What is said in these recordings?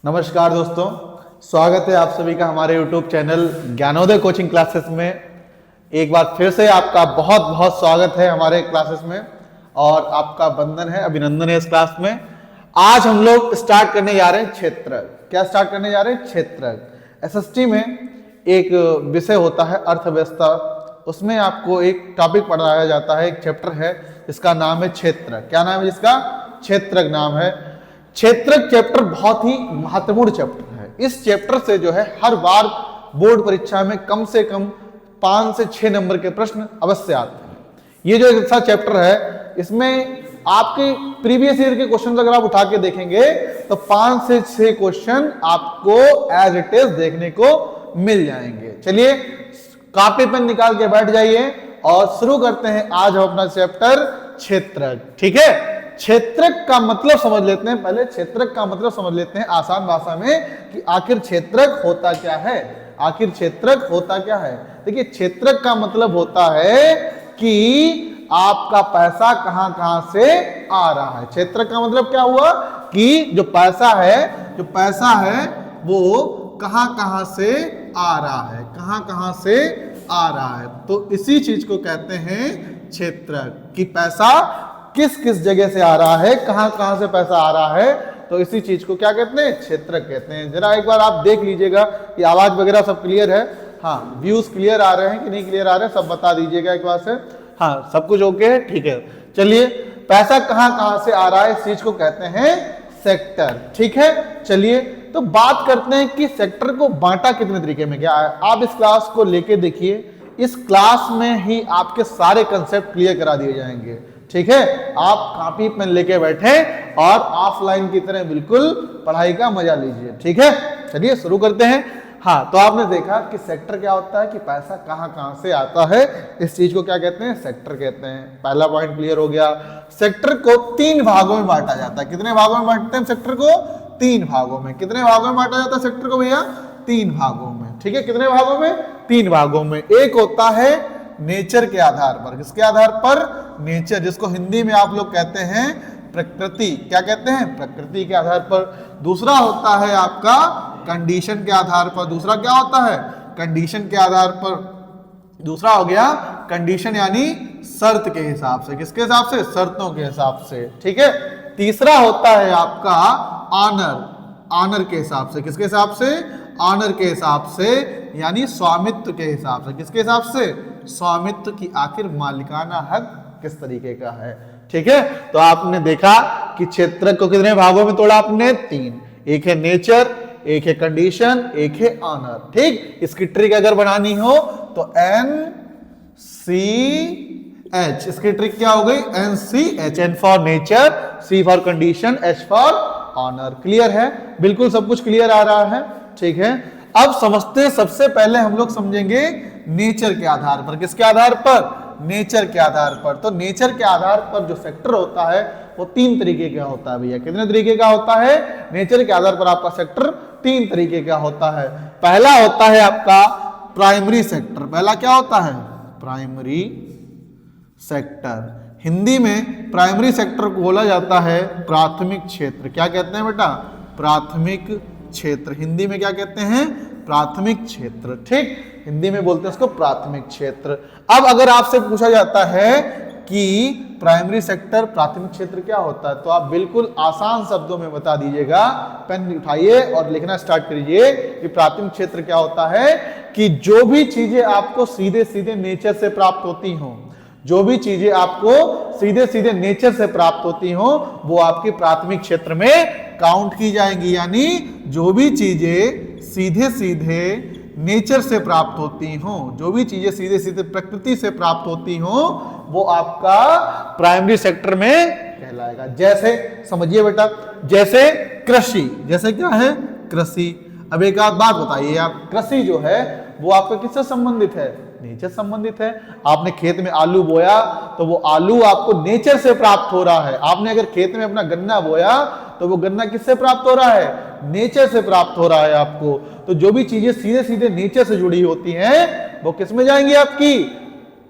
नमस्कार दोस्तों, स्वागत है आप सभी का हमारे YouTube channel Gyanodaya coaching classes में। एक बार फिर से आपका बहुत बहुत स्वागत है हमारे क्लासेस में और आपका वंदन है, अभिनंदन है इस क्लास में। आज हम लोग स्टार्ट करने जा रहे हैं क्षेत्रक। क्या स्टार्ट करने जा रहे हैं? क्षेत्रक। एसएसटी में एक विषय होता है अर्थव्यवस्था, उसमें आपको एक टॉपिक पढ़ाया जाता है, एक चैप्टर है जिसका नाम है क्षेत्रक। क्या नाम है जिसका? क्षेत्रक नाम है। क्षेत्रक चैप्टर बहुत ही महत्वपूर्ण चैप्टर है। इस चैप्टर से जो है हर बार बोर्ड परीक्षा में कम से कम 5 से 6 नंबर के प्रश्न अवश्य आते हैं। ये जो ऐसा चैप्टर है, इसमें आपके प्रीवियस ईयर के क्वेश्चन अगर आप उठा के देखेंगे तो 5 से 6 क्वेश्चन आपको एज इट इज देखने को मिल जाएंगे। चलिए कॉपी पेन निकाल के बैठ जाइए और शुरू करते हैं आज हम अपना चैप्टर क्षेत्रक। ठीक है, क्षेत्रक का मतलब समझ लेते हैं। पहले क्षेत्रक का मतलब समझ लेते हैं आसान भाषा में कि आखिर क्षेत्रक होता क्या है। आखिर क्षेत्रक होता क्या है? देखिए, क्षेत्रक का मतलब होता है कि आपका पैसा कहां कहां से आ रहा है। क्षेत्रक का मतलब क्या हुआ कि जो पैसा है वो कहां कहां से आ रहा है, कहां कहां से आ रहा है। तो इसी चीज को कहते हैं क्षेत्रक, कि पैसा किस किस जगह से आ रहा है, कहां कहां से पैसा आ रहा है। तो इसी चीज को क्या कहते हैं? क्षेत्रक कहते हैं। जरा एक बार आप देख लीजिएगा कि आवाज वगैरह सब क्लियर है। हाँ, व्यूज क्लियर आ रहे हैं कि नहीं क्लियर आ रहे हैं, सब बता दीजिएगा एक बार से। हाँ, सब कुछ ओके है, ठीक है। चलिए, पैसा कहां कहां से आ रहा है, इस चीज को कहते हैं सेक्टर। ठीक है, चलिए तो बात करते हैं कि सेक्टर को बांटा कितने तरीके में गया है। आप इस क्लास को लेके देखिए, इस क्लास में ही आपके सारे कंसेप्ट क्लियर करा दिए जाएंगे। ठीक है, आप कॉपी पेन लेके बैठे और ऑफलाइन की तरह बिल्कुल पढ़ाई का मजा लीजिए। ठीक है, चलिए शुरू करते हैं। हाँ, तो आपने देखा कि सेक्टर क्या होता है, कि पैसा कहां कहां से आता है, इस चीज को क्या कहते हैं? सेक्टर कहते हैं। पहला पॉइंट क्लियर हो गया। सेक्टर को 3 भागों में बांटा जाता है। कितने भागों में बांटते हैं सेक्टर को? 3 भागों में। कितने भागों में बांटा जाता है सेक्टर को भैया? 3 भागों में। ठीक है, कितने भागों में? 3 भागों में। एक होता है नेचर के आधार पर। किसके आधार पर? नेचर, जिसको हिंदी में आप लोग कहते हैं प्रकृति। क्या कहते हैं? प्रकृति के आधार पर। दूसरा होता है आपका कंडीशन के आधार पर। दूसरा क्या होता है? कंडीशन के आधार पर। दूसरा हो गया कंडीशन यानी शर्त के हिसाब से। किसके हिसाब से? शर्तों के हिसाब से। ठीक है, तीसरा होता है आपका ऑनर। ऑनर के हिसाब से। किसके हिसाब से? ऑनर के हिसाब से, यानी स्वामित्व के हिसाब से। किसके हिसाब से? स्वामित्व की आखिर मालिकाना हक किस तरीके का है। ठीक है, तो आपने देखा कि क्षेत्रक को कितने भागों में तोड़ा आपने? 3। एक है नेचर, एक है कंडीशन, एक है ऑनर। ठीक, इसकी ट्रिक अगर बनानी हो तो NCH। इसकी ट्रिक क्या हो गई? NCH। N for nature, C for condition, H for honour. Clear है? बिल्कुल सब कुछ क्लियर आ रहा है। ठीक है, अब समझते हैं। सबसे पहले हम लोग समझेंगे नेचर के आधार पर। किसके आधार पर? नेचर के आधार पर। तो नेचर के आधार पर जो सेक्टर होता है वो 3 तरीके का होता है भैया। कितने तरीके का होता है? नेचर के आधार पर आपका सेक्टर 3 तरीके का होता है। पहला होता है आपका प्राइमरी सेक्टर। पहला क्या होता है? Primary sector. हिंदी में प्राइमरी सेक्टर को बोला जाता है प्राथमिक क्षेत्र। क्या कहते हैं बेटा? प्राथमिक क्षेत्र। हिंदी में क्या कहते हैं? प्राथमिक क्षेत्र। ठीक, हिंदी में बोलते हैं उसको प्राथमिक क्षेत्र। अब अगर आपसे पूछा जाता है कि प्राइमरी सेक्टर, प्राथमिक क्षेत्र क्या होता है, तो आप बिल्कुल आसान शब्दों में बता दीजिएगा। पेन उठाइए और लिखना स्टार्ट करिए कि प्राथमिक क्षेत्र क्या होता है, कि जो भी चीजें आपको सीधे सीधे नेचर से प्राप्त होती हों, जो भी चीजें आपको सीधे सीधे नेचर से प्राप्त होती हो, वो आपके प्राथमिक क्षेत्र में काउंट की जाएंगी। यानी जो भी चीजें सीधे सीधे नेचर से प्राप्त होती हो, जो भी चीजें सीधे सीधे प्रकृति से प्राप्त होती हो, वो आपका प्राइमरी सेक्टर में कहलाएगा। जैसे समझिए बेटा, जैसे कृषि। जैसे क्या है? कृषि। अब एक आध बात बताइए आप, कृषि जो है वो आपका किससे संबंधित है? नेचर संबंधित है। आपने खेत में आलू बोया तो वो आलू आपको नेचर से प्राप्त हो रहा है। आपने अगर खेत में अपना गन्ना बोया तो वो गन्ना किससे प्राप्त हो रहा है? नेचर से प्राप्त हो रहा है आपको। तो जो भी चीजें सीधे सीधे नेचर से जुड़ी होती हैं वो किस में जाएंगी? आपकी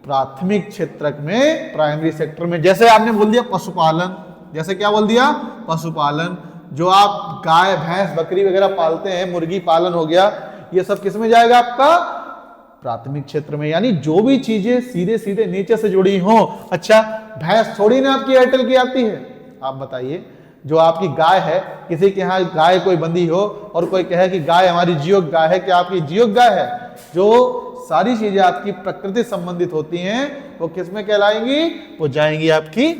प्राथमिक क्षेत्रक में, प्राइमरी सेक्टर में। जैसे आपने बोल दिया पशुपालन। जैसे क्या बोल दिया? पशुपालन। जो आप गाय भैंस बकरी वगैरह पालते हैं, मुर्गी पालन हो गया, ये सब किस में जाएगा आपका प्राथमिक क्षेत्र में। यानी जो भी चीजें सीधे सीधे नेचर से जुड़ी हो। अच्छा, भैंस थोड़ी ना आपकी एयरटेल की आती है, आप बताइए। जो आपकी गाय है, किसी के यहाँ गाय कोई बंदी हो और कोई कहे कि गाय हमारी जियो गाय है, क्या आपकी जियो गाय है? जो सारी चीजें आपकी प्रकृति संबंधित होती हैं वो किस में कहलाएंगी? वो जाएंगी आपकी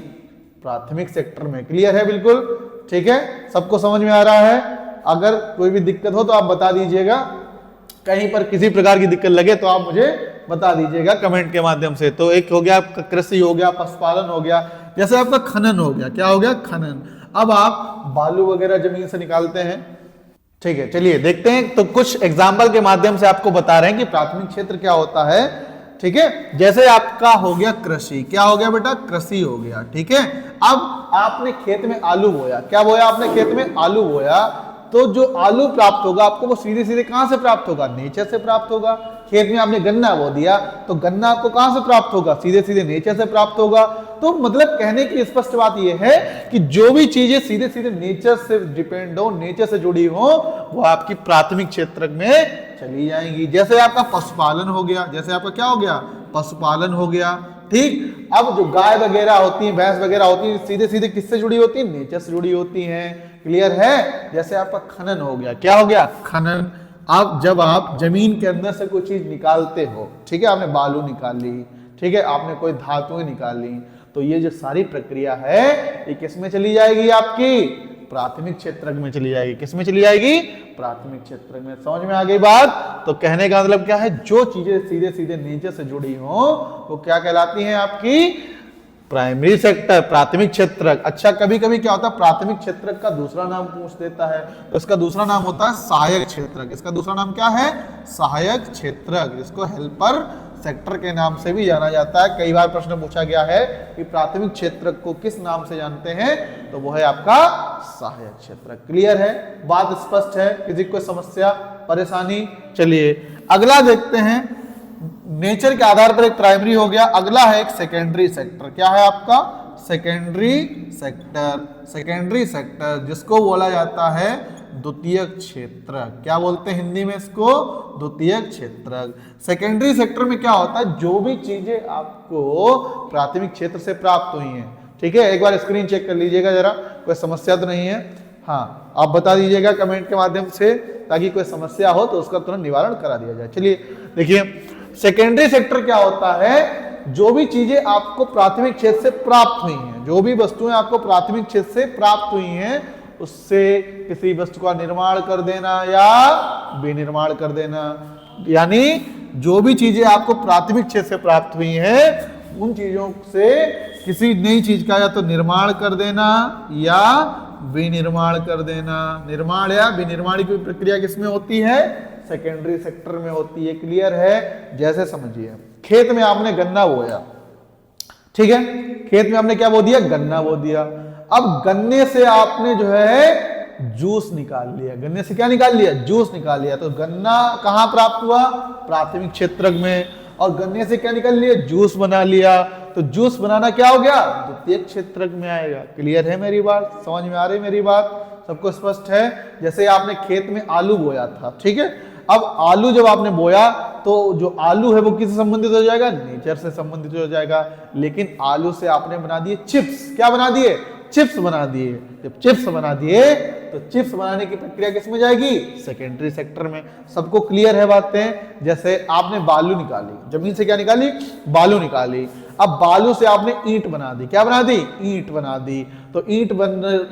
प्राथमिक सेक्टर में। क्लियर है? बिल्कुल ठीक है, सबको समझ में आ रहा है? अगर कोई भी दिक्कत हो तो आप बता दीजिएगा, कहीं पर किसी प्रकार की दिक्कत लगे तो आप मुझे बता दीजिएगा कमेंट के माध्यम से। तो एक हो गया आपका कृषि, हो गया पशुपालन, हो गया, जैसे आपका खनन हो गया। क्या हो गया? खनन। अब आप बालू वगैरह जमीन से निकालते हैं, ठीक है। चलिए देखते हैं, तो कुछ एग्जाम्पल के माध्यम से आपको बता रहे हैं कि प्राथमिक क्षेत्र क्या होता है, ठीक है। जैसे आपका हो गया कृषि, क्या हो गया बेटा? कृषि हो गया, ठीक है। अब आपने खेत में आलू बोया, क्या बोया आपने? खेत में आलू बोया, तो जो आलू प्राप्त होगा आपको वो सीधे सीधे कहां से प्राप्त होगा? नेचर से प्राप्त होगा। खेत में आपने गन्ना बो दिया, तो गन्ना आपको कहां से प्राप्त होगा? सीधे सीधे नेचर से प्राप्त होगा। तो मतलब कहने की स्पष्ट बात यह है कि जो भी चीजें सीधे सीधे नेचर से डिपेंड हो, नेचर से जुड़ी हो, वो आपकी प्राथमिक क्षेत्र में चली जाएंगी। जैसे आपका पशुपालन हो गया, जैसे आपका क्या हो गया? पशुपालन हो गया, ठीक। अब जो गाय वगैरह होती हैं, भैंस वगैरह होती हैं, सीधे सीधे किससे जुड़ी होती हैं? नेचर से जुड़ी होती हैं। क्लियर है? जैसे आपका खनन हो गया, क्या हो गया? खनन। अब जब आप जमीन के अंदर से कोई चीज निकालते हो, ठीक है, आपने बालू निकाल ली, ठीक है, आपने कोई धातुएं निकाल ली, तो ये जो सारी प्रक्रिया है ये किस में चली जाएगी? आपकी प्राथमिक क्षेत्र में चली जाएगी। किस में चली जाएगी? प्राथमिक क्षेत्र में। समझ में आ गई बात? तो कहने का मतलब क्या है? जो चीजें सीधे सीधे नेचर से जुड़ी हो वो क्या कहलाती हैं? आपकी प्राइमरी सेक्टर, प्राथमिक क्षेत्र। अच्छा, कभी कभी क्या होता है, प्राथमिक क्षेत्र का दूसरा नाम पूछ देता है, तो इसका दूसरा नाम होता है सहायक क्षेत्र। इसका दूसरा नाम क्या है? सहायक क्षेत्र, जिसको हेल्पर सेक्टर के नाम से भी जाना जाता है। कई बार प्रश्न पूछा गया है कि प्राथमिक क्षेत्र को किस नाम से जानते हैं, तो वो है आपका सहायक क्षेत्र। क्लियर है? बात स्पष्ट है? किसी कोई समस्या परेशानी? चलिए अगला देखते हैं। नेचर के आधार पर एक प्राइमरी हो गया, अगला है एक सेकेंडरी सेक्टर। क्या है आपका? Secondary sector. सेकेंडरी सेक्टर जिसको बोला जाता है द्वितीयक क्षेत्र। क्या बोलते हैं हिंदी में इसको? द्वितीयक क्षेत्र। सेकेंडरी सेक्टर में क्या होता है? जो भी चीजें आपको प्राथमिक क्षेत्र से प्राप्त हुई हैं, ठीक है। एक बार स्क्रीन चेक कर लीजिएगा जरा, कोई समस्या तो नहीं है? हाँ, आप बता दीजिएगा कमेंट के माध्यम से, ताकि कोई समस्या हो तो उसका तुरंत निवारण करा दिया जाए। चलिए देखिए, सेकेंडरी सेक्टर क्या होता है? जो भी चीजें आपको प्राथमिक क्षेत्र से प्राप्त हुई हैं, जो भी वस्तुएं आपको प्राथमिक क्षेत्र से प्राप्त हुई हैं, उससे किसी वस्तु का निर्माण कर देना या विनिर्माण कर देना। यानी जो भी चीजें आपको प्राथमिक क्षेत्र से प्राप्त हुई हैं, उन चीजों से किसी नई चीज का या तो निर्माण कर देना या विनिर्माण कर देना। निर्माण या विनिर्माण की प्रक्रिया किसमें होती है? सेकेंडरी सेक्टर में होती है। क्लियर है? जैसे समझिए, खेत में आपने गन्ना बोया, ठीक है, खेत में आपने क्या बो दिया? गन्ना बो दिया। अब गन्ने से आपने जो है जूस निकाल लिया। गन्ने से क्या निकाल लिया? जूस निकाल लिया। तो गन्ना कहां प्राप्त हुआ? प्राथमिक क्षेत्र में। और गन्ने से क्या निकाल लिया? जूस बना लिया। तो जूस बनाना क्या हो गया? द्वितीयक क्षेत्र में आएगा। क्लियर है मेरी बात? समझ में आ रही मेरी बात? सबको स्पष्ट है? जैसे आपने खेत में आलू बोया था, ठीक है, अब आलू जब आपने बोया तो जो आलू है वो किससे संबंधित हो जाएगा? नेचर से संबंधित हो जाएगा। लेकिन आलू से आपने बना दिए चिप्स। क्या बना दिए? चिप्स बना दिए। जब चिप्स बना दिए तो चिप्स बनाने की प्रक्रिया किसमें जाएगी? सेकेंडरी सेक्टर में। सबको क्लियर है बातें? जैसे आपने बालू निकाली, जमीन से क्या निकाली? बालू निकाली। अब बालू से आपने ईंट बना दी। क्या बना दी? ईंट बना दी। तो ईंट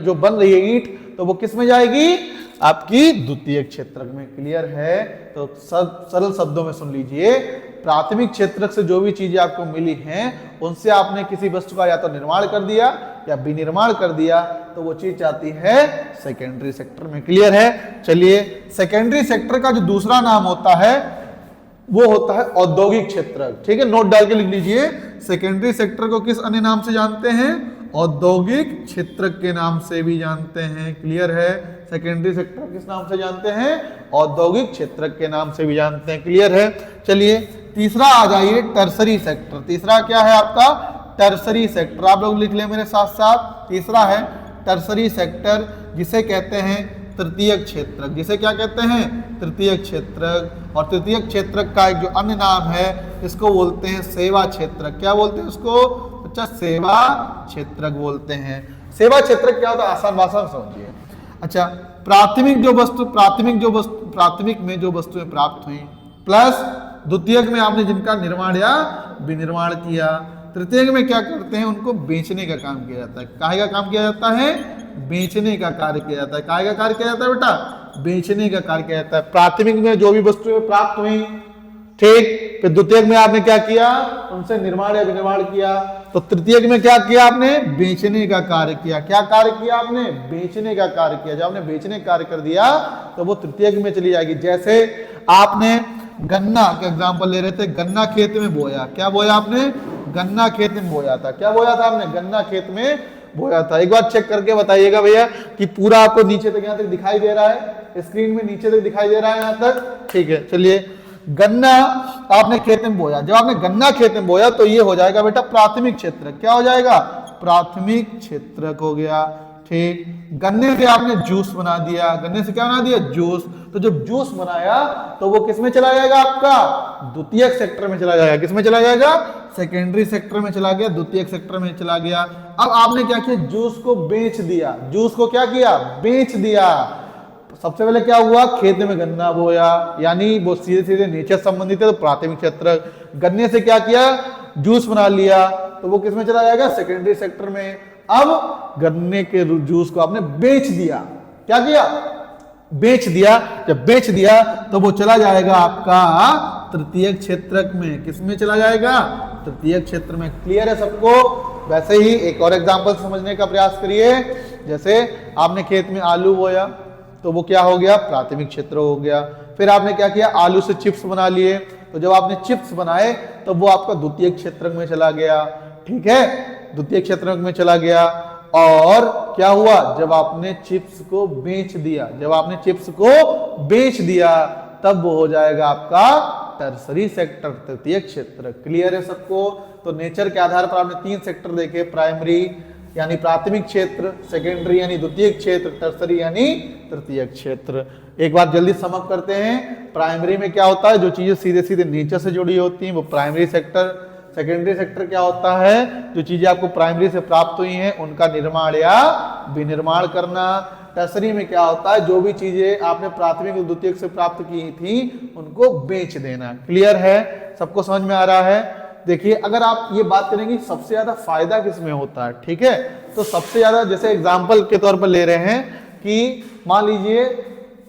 जो बन रही है ईंट, तो वो किसमें जाएगी? आपकी द्वितीयक क्षेत्र में। क्लियर है? तो सरल शब्दों में सुन लीजिए, प्राथमिक क्षेत्र से जो भी चीजें आपको मिली हैं, उनसे आपने किसी वस्तु का या तो निर्माण कर दिया या विनिर्माण कर दिया, तो वो चीज आती है सेकेंडरी सेक्टर में। क्लियर है? चलिए, सेकेंडरी सेक्टर का जो दूसरा नाम होता है वो होता है औद्योगिक क्षेत्र। ठीक है, नोट डाल के लिख लीजिए। सेकेंडरी सेक्टर को किस अन्य नाम से जानते हैं? औद्योगिक क्षेत्र के नाम से भी जानते हैं। क्लियर है? सेकेंडरी सेक्टर किस नाम से जानते हैं? औद्योगिक क्षेत्र के नाम से भी जानते हैं। क्लियर है? चलिए तीसरा आ जाइए, टर्सरी सेक्टर। तीसरा क्या है आपका? Tertiary sector. आप लोग लिख ले मेरे साथ साथ। तीसरा है टर्सरी सेक्टर, जिसे कहते हैं तृतीयक क्षेत्रक। जिसे क्या कहते हैं? तृतीयक क्षेत्रक। और तृतीयक क्षेत्रक का एक जो अन्य नाम है इसको बोलते हैं सेवा क्षेत्रक। क्या बोलते हैं उसको? अच्छा, सेवा क्षेत्रक बोलते हैं। सेवा क्षेत्रक क्या होता है? आसान भाषा में समझिए। अच्छा, प्राथमिक में जो वस्तुएं प्राप्त हुई प्लस द्वितीयक में आपने जिनका निर्माण या विनिर्माण किया, तृतीयक में क्या करते हैं? उनको बेचने का काम किया जाता है। काहे का काम किया जाता है? बेचने का कार्य किया जाता है। काहे का कार्य किया जाता है बेटा? बेचने का कार्य किया जाता है। प्राथमिक में जो भी वस्तुएं प्राप्त हुई, ठीक, फिर द्वितीयक में आपने क्या किया? उनसे निर्माण या विनिर्माण किया। तो तृतीयक में क्या किया आपने? बेचने का कार्य किया। क्या कार्य किया आपने? बेचने का कार्य किया। जब आपने बेचने का कार्य कर दिया तो वो तृतीयक में चली जाएगी। जैसे आपने गन्ना का एग्जांपल ले रहे थे, गन्ना खेत में बोया। क्या बोया आपने? गन्ना खेत में बोया था। क्या बोया था आपने? गन्ना खेत में बोया था। एक बार चेक करके बताइएगा भैया कि पूरा आपको नीचे तक, यहां तक दिखाई दे रहा है, स्क्रीन में नीचे तक दिखाई दे रहा है यहां तक, ठीक है। चलिए, गन्ना आपने खेत में बोया। जब आपने गन्ना खेत में बोया तो ये हो जाएगा बेटा प्राथमिक क्षेत्रक। क्या हो जाएगा? प्राथमिक क्षेत्रक हो गया, ठीक। गन्ने से आपने जूस बना दिया। गन्ने से क्या बना दिया? जूस। तो जब जूस बनाया तो वो किस में चला जाएगा आपका? द्वितीयक सेक्टर में चला जाएगा। किस में चला जाएगा? सेकेंडरी सेक्टर में चला गया, द्वितीयक सेक्टर में चला गया। अब आपने क्या किया? जूस को बेच दिया। जूस को क्या किया? बेच दिया। सबसे पहले क्या हुआ? खेत में गन्ना बोया, यानी वो सीधे सीधे नेचर संबंधित है, तो प्राथमिक क्षेत्र। गन्ने से क्या किया? जूस बना लिया, तो वो किस में चला जाएगा? सेकेंडरी सेक्टर में। अब गन्ने के जूस को आपने बेच दिया। क्या किया? बेच दिया। जब बेच दिया तो वो चला जाएगा आपका तृतीयक क्षेत्रक में। किस में चला जाएगा? तृतीयक क्षेत्र में। क्लियर है सबको? वैसे ही एक और एग्जांपल समझने का प्रयास करिए। जैसे आपने खेत में आलू बोया तो वो क्या हो गया? प्राथमिक क्षेत्र हो गया। फिर आपने क्या किया? आलू से चिप्स बना लिए, तो जब आपने चिप्स बनाए तो वो आपका द्वितीयक क्षेत्रक में चला गया, ठीक है, द्वितीयक क्षेत्रक में चला गया। और क्या हुआ? जब आपने चिप्स को बेच दिया, जब आपने चिप्स को बेच दिया तब वो हो जाएगा आपका टर्सरी सेक्टर, तृतीयक क्षेत्र। क्लियर है सबको? तो नेचर के आधार पर आपने 3 सेक्टर देखे, प्राइमरी यानी प्राथमिक क्षेत्र, सेकेंडरी यानी द्वितीयक क्षेत्र, टर्सरी यानी तृतीयक क्षेत्र। एक बार जल्दी समअप करते हैं। प्राइमरी में क्या होता है? जो चीजें सीधे सीधे नेचर से जुड़ी होती हैं वो प्राइमरी सेक्टर। सेकेंडरी सेक्टर क्या होता है? जो चीजें आपको प्राइमरी से प्राप्त हुई हैं उनका निर्माण या विनिर्माण करना। टर्सरी में क्या होता है? जो भी चीजें आपने प्राथमिक और द्वितीयक से प्राप्त की थी उनको बेच देना। क्लियर है? सबको समझ में आ रहा है? देखिए, अगर आप ये बात करेंगे सबसे ज्यादा फायदा किसमें होता है, ठीक है, तो सबसे ज्यादा जैसे एग्जाम्पल के तौर पर ले रहे हैं कि मान लीजिए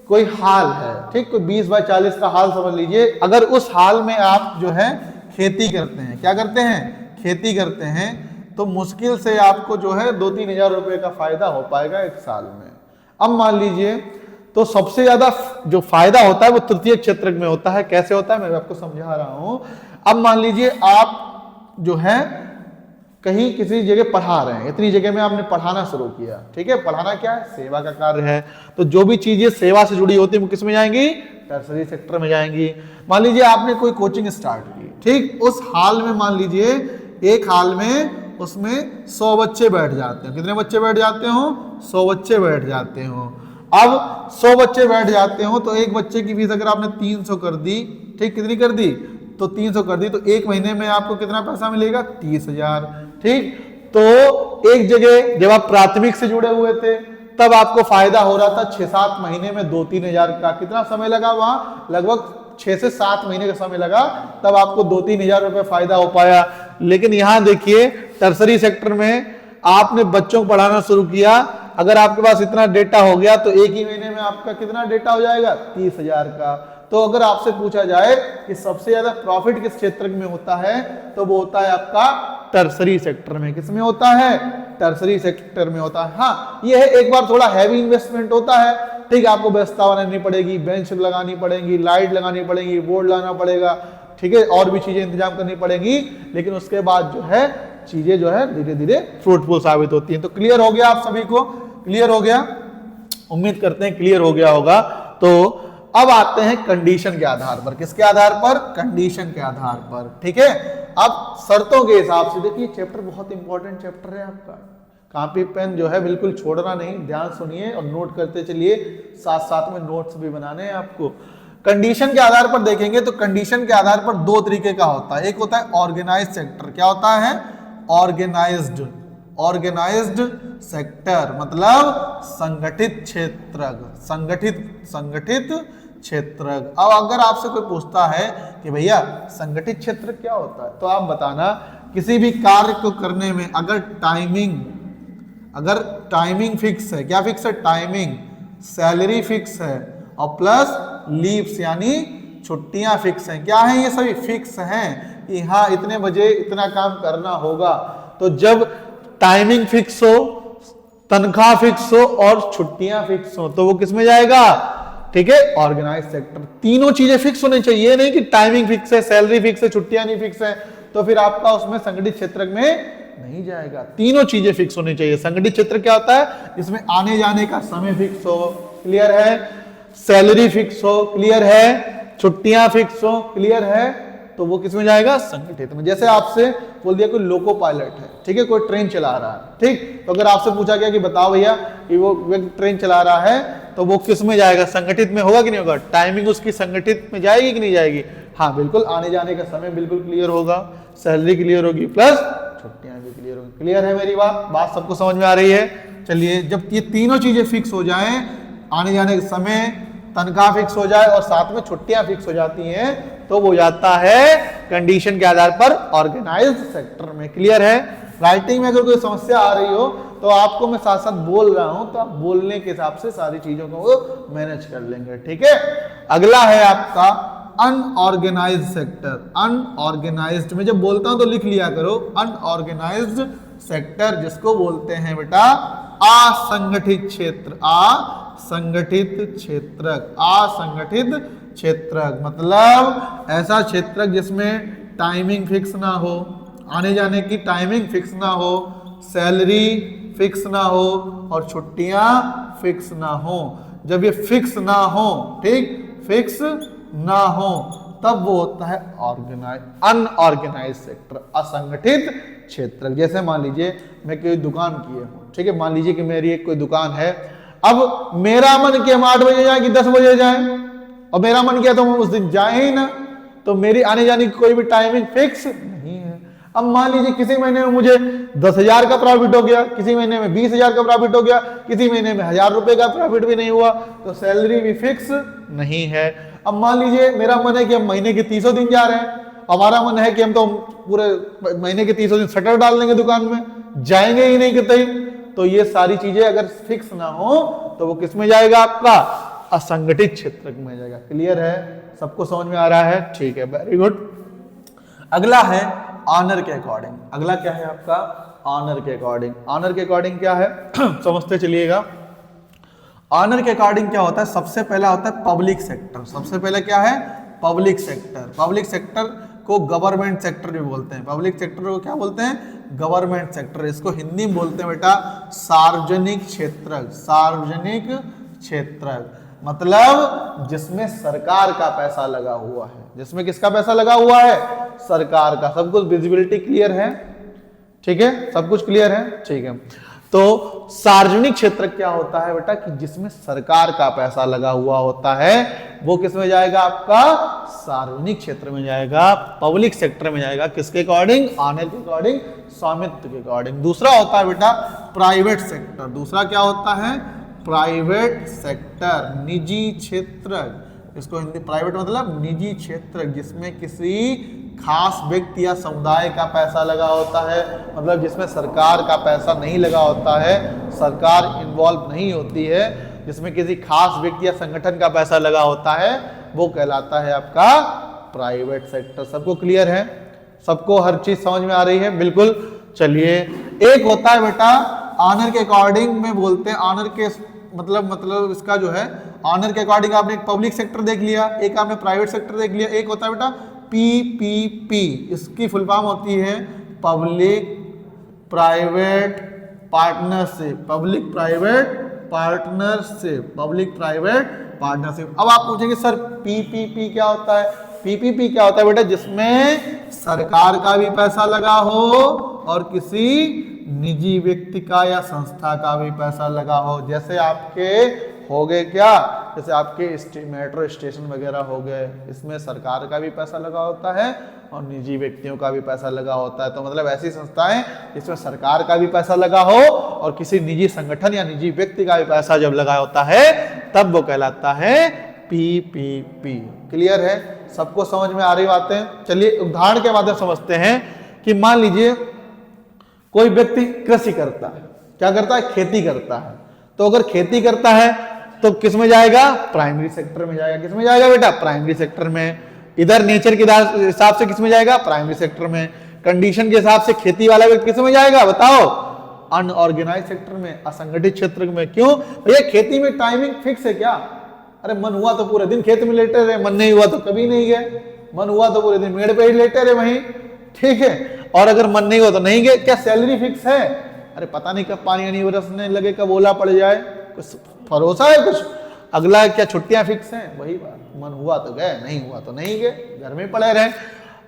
कोई हाल है, ठीक, कोई 20 बाय 40 का हाल समझ लीजिए। अगर उस हाल में आप जो है खेती करते हैं, क्या करते हैं? खेती करते हैं, तो मुश्किल से आपको जो है 2-3 हजार रुपए का फायदा हो पाएगा एक साल में। अब मान लीजिए, तो सबसे ज्यादा जो फायदा होता है वो तृतीयक क्षेत्रक में होता है। कैसे होता है मैं आपको समझा रहा हूं। अब मान लीजिए आप जो है कहीं किसी जगह पढ़ा रहे हैं, इतनी जगह में आपने पढ़ाना शुरू किया, ठीक है। पढ़ाना क्या है? सेवा का कार्य है। तो जो भी चीजें सेवा से जुड़ी होती है वो किस में जाएंगी? टर्सरी सेक्टर में जाएंगी। मान लीजिए आपने कोई कोचिंग स्टार्ट की, ठीक, उस हाल में मान लीजिए एक हाल में उसमें 100 बच्चे बैठ जाते हैं। कितने बच्चे बैठ जाते हो? 100 बच्चे बैठ जाते हो। अब 100 बच्चे बैठ जाते हो तो एक बच्चे की फीस अगर आपने 300 कर दी, ठीक, कितनी कर दी? तो 300 कर दी, तो एक महीने में आपको कितना पैसा मिलेगा? 30,000, ठीक। तो एक जगह जब आप प्राथमिक से जुड़े हुए थे तब आपको फायदा हो रहा था 6-7 महीने में 2-3 हजार का। कितना समय लगा? वहां लगभग 6 से 7 महीने का समय लगा, तब आपको 2-3 हजार रुपए फायदा हो पाया। लेकिन यहां देखिए टर्सरी सेक्टर में आपने बच्चों को पढ़ाना शुरू किया, अगर आपके पास इतना डेटा हो गया तो एक ही महीने में आपका कितना डेटा हो जाएगा? 30,000 का। तो अगर आपसे पूछा जाए कि सबसे ज्यादा प्रॉफिट किस क्षेत्र में होता है, तो वो होता है आपका टर्सरी सेक्टर में। किसमें होता है? टर्सरी सेक्टर में होता है। हाँ, ये है एक बार थोड़ा हैवी इन्वेस्टमेंट होता है, ठीक है, आपको व्यवस्था बनानी पड़ेगी, बेंच लगानी पड़ेगी, लाइट लगानी पड़ेगी, बोर्ड लगाना पड़ेगा, ठीक है, और भी चीजें इंतजाम करनी पड़ेगी। लेकिन उसके बाद जो है चीजें जो है धीरे धीरे फ्रूटफुल साबित होती हैं। तो क्लियर हो गया? आप सभी को क्लियर हो गया? उम्मीद करते हैं क्लियर हो गया होगा। तो अब आते हैं कंडीशन के आधार पर। किसके आधार पर? कंडीशन के आधार पर, ठीक है। अब शर्तों के हिसाब से देखिए, चैप्टर बहुत इंपॉर्टेंट चैप्टर है आपका। कॉपी पेन जो है बिल्कुल छोड़ना नहीं, ध्यान सुनिए और नोट करते चलिए, साथ साथ में नोट्स भी बनाने हैं आपको। कंडीशन के आधार पर देखेंगे तो कंडीशन के आधार पर दो तरीके का होता है। एक होता है ऑर्गेनाइज्ड सेक्टर। क्या होता है? ऑर्गेनाइज्ड। ऑर्गेनाइज्ड सेक्टर मतलब संगठित क्षेत्र, संगठित क्षेत्र। अब अगर आपसे कोई पूछता है कि भैया संगठित क्षेत्र क्या होता है, तो आप बताना किसी भी कार्य को करने में अगर टाइमिंग फिक्स है, क्या फिक्स है? टाइमिंग, सैलरी फिक्स है और प्लस लीव्स यानी छुट्टियां फिक्स हैं। क्या है? ये सभी फिक्स हैं कि हाँ इतने बजे इतना काम करना होगा। तो जब टाइमिंग फिक्स हो, तनख्वाह फिक्स हो और छुट्टियां फिक्स हो तो वो किस में जाएगा? ठीक है, ऑर्गेनाइज सेक्टर। तीनों चीजें फिक्स होनी चाहिए, नहीं कि टाइमिंग फिक्स है, सैलरी फिक्स है, छुट्टियां नहीं फिक्स है, तो फिर आपका उसमें संगठित क्षेत्र में नहीं जाएगा। तीनों चीजें फिक्स होनी चाहिए। संगठित क्षेत्र क्या होता है? इसमें आने जाने का समय फिक्स हो, क्लियर है, सैलरी फिक्स हो, क्लियर है, छुट्टियां फिक्स हो, क्लियर है, तो वो किसमें जाएगा? संगठित में। जैसे आपसे बोल दिया कोई लोको पायलट है, ठीक है, कोई ट्रेन चला रहा है, ठीक, तो अगर आपसे पूछा गया कि बताओ भैया कि वो व्यक्ति ट्रेन चला रहा है, तो वो किस में जाएगा? संगठित में होगा कि नहीं होगा? टाइमिंग उसकी संगठित में जाएगी कि नहीं जाएगी? हाँ बिल्कुल, आने जाने का समय बिल्कुल क्लियर होगा, सैलरी क्लियर होगी, प्लस छुट्टियां भी क्लियर होगी। क्लियर है मेरी बात सबको समझ में आ रही है? चलिए, जब ये तीनों चीजें फिक्स हो जाएं, आने जाने का समय, तनख्वाह फिक्स हो जाए और साथ में छुट्टियां फिक्स हो जाती हैं, तो वो जाता है कंडीशन के आधार पर ऑर्गेनाइज्ड सेक्टर में। क्लियर है? राइटिंग में अगर कोई समस्या आ रही हो तो आपको मैं साथ साथ बोल रहा हूं, तो आप बोलने के हिसाब से सारी चीजों को मैनेज कर लेंगे। ठीक है, अगला है आपका अनऑर्गेनाइज्ड सेक्टर। अनऑर्गेनाइज्ड में जब बोलता हूं तो लिख लिया करो, अनऑर्गेनाइज्ड सेक्टर जिसको बोलते हैं बेटा असंगठित क्षेत्र। असंगठित क्षेत्र, असंगठित क्षेत्र मतलब ऐसा क्षेत्र जिसमें टाइमिंग फिक्स ना हो, आने जाने की टाइमिंग फिक्स ना हो, सैलरी फिक्स ना हो और छुट्टियां फिक्स ना हो। जब ये फिक्स ना हो, ठीक, फिक्स ना हो, तब वो होता है अनऑर्गेनाइज्ड सेक्टर, असंगठित क्षेत्र। जैसे मान लीजिए मैं कोई दुकान किए हूं, ठीक है, मान लीजिए कि मेरी एक कोई दुकान है, अब मेरा मन किया हम 8 बजे जाए कि 10 बजे जाए, और मेरा मन किया तो हम उस दिन जाए ही ना, तो मेरी आने जाने की कोई भी टाइमिंग फिक्स नहीं है। अब मान लीजिए किसी महीने में मुझे 10,000 का प्रॉफिट हो गया, किसी महीने में 20,000 का प्रॉफिट हो गया, किसी महीने में 1,000 रुपए का प्रॉफिट भी नहीं हुआ, तो सैलरी भी फिक्स नहीं है। अब मान लीजिए मेरा मन है कि हम महीने के 30 दिन जा रहे हैं, हमारा मन है कि हम तो पूरे महीने के 30 दिन शटर डाल देंगे दुकान में, जाएंगे ही नहीं कतई, तो ये सारी चीजें अगर फिक्स ना हो तो वो किस में जाएगा? आपका असंगठित क्षेत्र में जाएगा। क्लियर है? सबको समझ में आ रहा है? ठीक है, वेरी गुड। अगला है ऑनर के अकॉर्डिंग। अगला क्या है आपका? ऑनर के अकॉर्डिंग। ऑनर के अकॉर्डिंग क्या है समझते चलिएगा। ऑनर के अकॉर्डिंग क्या होता है? सबसे पहला होता है पब्लिक सेक्टर। सबसे पहले क्या है? Public sector. पब्लिक सेक्टर को गवर्नमेंट सेक्टर भी बोलते हैं। पब्लिक सेक्टर को क्या बोलते हैं? Government sector. इसको हिंदी में बोलते हैं बेटा सार्वजनिक क्षेत्र। सार्वजनिक क्षेत्र मतलब जिसमें सरकार का पैसा लगा हुआ है। जिसमें किसका पैसा लगा हुआ है? सरकार का। सब कुछ विजिबिलिटी क्लियर है? ठीक है, सब कुछ क्लियर है? ठीक है, तो सार्वजनिक क्षेत्र क्या होता है बेटा? कि जिसमें सरकार का पैसा लगा हुआ होता है, वो किस में जाएगा? आपका सार्वजनिक क्षेत्र में जाएगा, पब्लिक सेक्टर में जाएगा। किसके अकॉर्डिंग? ऑनर के अकॉर्डिंग, स्वामित्व के अकॉर्डिंग। दूसरा होता है बेटा प्राइवेट सेक्टर। दूसरा क्या होता है? प्राइवेट सेक्टर, निजी क्षेत्र। इसको हिंदी प्राइवेट मतलब निजी क्षेत्र, जिसमें किसी खास व्यक्ति या समुदाय का पैसा लगा होता है, मतलब जिसमें सरकार का पैसा नहीं लगा होता है, सरकार इन्वॉल्व नहीं होती है, जिसमें किसी खास व्यक्ति या संगठन का पैसा लगा होता है, वो कहलाता है आपका प्राइवेट सेक्टर। सबको क्लियर है? सबको हर चीज समझ में आ रही है? बिल्कुल। चलिए, एक होता है बेटा ऑनर के अकॉर्डिंग में बोलते हैं, ऑनर के मतलब इसका जो है ऑनर के अकॉर्डिंग आपने एक पब्लिक सेक्टर देख लिया, एक आपने प्राइवेट सेक्टर देख लिया, एक होता है बेटा PPP। इसकी फुल फॉर्म होती है public private partnership. Public private partnership, public private partnership. अब आप पूछेंगे सर PPP क्या होता है? PPP क्या होता है बेटा? जिसमें सरकार का भी पैसा लगा हो और किसी निजी व्यक्ति का या संस्था का भी पैसा लगा हो, जैसे आपके हो गए क्या, जैसे आपके मेट्रो स्टेशन वगैरह हो गए, इसमें सरकार का भी पैसा लगा होता है और निजी व्यक्तियों का भी पैसा लगा होता है। तो मतलब ऐसी संस्थाएं जिसमें सरकार का भी पैसा लगा हो और किसी निजी संगठन या निजी व्यक्ति का भी पैसा जब लगा होता है तब वो कहलाता है पीपीपी। क्लियर है, सबको समझ में आ रही बातें। चलिए उदाहरण के माध्यम समझते हैं कि मान लीजिए कोई व्यक्ति कृषि करता है, क्या करता है, खेती करता है। तो अगर खेती करता है तो किस में जाएगा, प्राइमरी सेक्टर में जाएगा। किस में जाएगा बेटा, प्राइमरी सेक्टर में। इधर नेचर के हिसाब से किस में जाएगा, प्राइमरी सेक्टर में। कंडीशन के हिसाब से खेती वाला व्यक्ति किस में जाएगा बताओ, अनऑर्गेनाइज सेक्टर में, असंगठित क्षेत्र में। क्यों भैया, खेती में टाइमिंग फिक्स है क्या? अरे मन हुआ तो पूरे दिन खेत में लेटे रहे, मन नहीं हुआ तो कभी नहीं गए, मन हुआ तो पूरे दिन मेड़ पे ही लेटे रहे वहीं, ठीक है। और अगर मन नहीं हुआ तो नहीं गए। क्या सैलरी फिक्स है? अरे पता नहीं कब पानी नहीं बरसने लगे, कब ओला पड़ जाए, कुछ भरोसा है कुछ? अगला क्या छुट्टियां फिक्स हैं? वही बात, मन हुआ तो गए, नहीं हुआ तो नहीं गए, घर में पड़े रहे,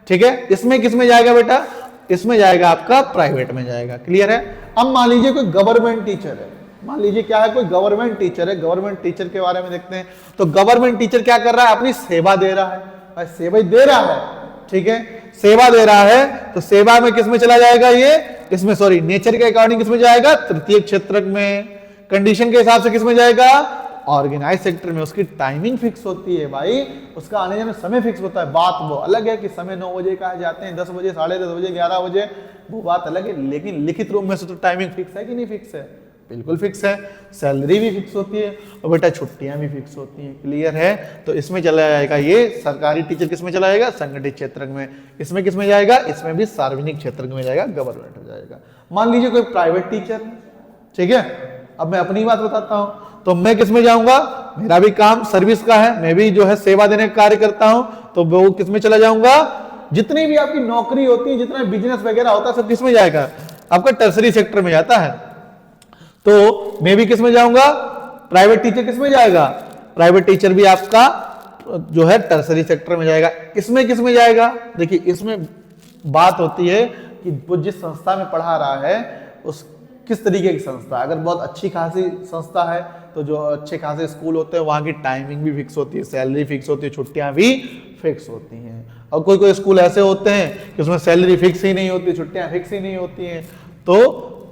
ठीक है। इसमें किस में जाएगा बेटा, इसमें जाएगा आपका प्राइवेट में जाएगा। क्लियर है। अब मान लीजिए कोई गवर्नमेंट टीचर है, मान लीजिए क्या है, कोई गवर्नमेंट टीचर है। गवर्नमेंट टीचर के बारे में देखते हैं। तो गवर्नमेंट टीचर क्या कर रहा है, अपनी सेवा दे रहा है, भाई सेवा ही दे रहा है, ठीक है, सेवा दे रहा है। तो सेवा में किस में चला जाएगा ये, इसमें सॉरी नेचर के अकॉर्डिंग किस में जाएगा, तृतीय क्षेत्र में। कंडीशन के हिसाब से किस में जाएगा, ऑर्गेनाइज सेक्टर में। उसकी टाइमिंग फिक्स होती है भाई, उसका आने जाने समय फिक्स होता है। बात वो अलग है कि समय 9 बजे का जाते हैं, 10 बजे, 10:30 बजे, 11 बजे, वो बात अलग है। लेकिन लिखित रूप में से तो टाइमिंग फिक्स है कि नहीं फिक्स है, बिल्कुल फिक्स है। सैलरी भी फिक्स होती है और बेटा छुट्टियां भी फिक्स होती हैं। क्लियर है। तो इसमें चला जाएगा ये सरकारी टीचर, किस में चला जाएगा, संगठित क्षेत्र में। इसमें किस में जाएगा, इसमें भी सार्वजनिक क्षेत्र में जाएगा, गवर्नमेंट में जाएगा। मान लीजिए कोई प्राइवेट टीचर है, ठीक है। अब मैं अपनी बात बताता हूं, तो मैं किस में जाऊंगा, मेरा भी काम सर्विस का है, मैं भी जो है सेवा देने का कार्य करता हूं, तो वो किस में चला जाऊंगा, जितनी भी आपकी नौकरी होती है, जितना बिजनेस वगैरह होता है, सब किस में जाएगा, आपका टर्सरी सेक्टर में जाता है। तो मैं भी किस में जाऊंगा, प्राइवेट टीचर किस में जाएगा, प्राइवेट टीचर भी आपका जो है टर्सरी सेक्टर में जाएगा। इसमें किस में जाएगा, देखिए इसमें बात होती है कि वो जिस संस्था में पढ़ा रहा है उस किस तरीके की संस्था। अगर बहुत अच्छी खासी संस्था है तो जो अच्छे खासे स्कूल होते हैं वहां की टाइमिंग भी फिक्स होती है, सैलरी फिक्स होती है, छुट्टियां भी फिक्स होती हैं। और कोई कोई स्कूल ऐसे होते हैं कि उसमें सैलरी फिक्स ही नहीं होती, छुट्टियां फिक्स ही नहीं होती हैं, तो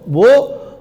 वो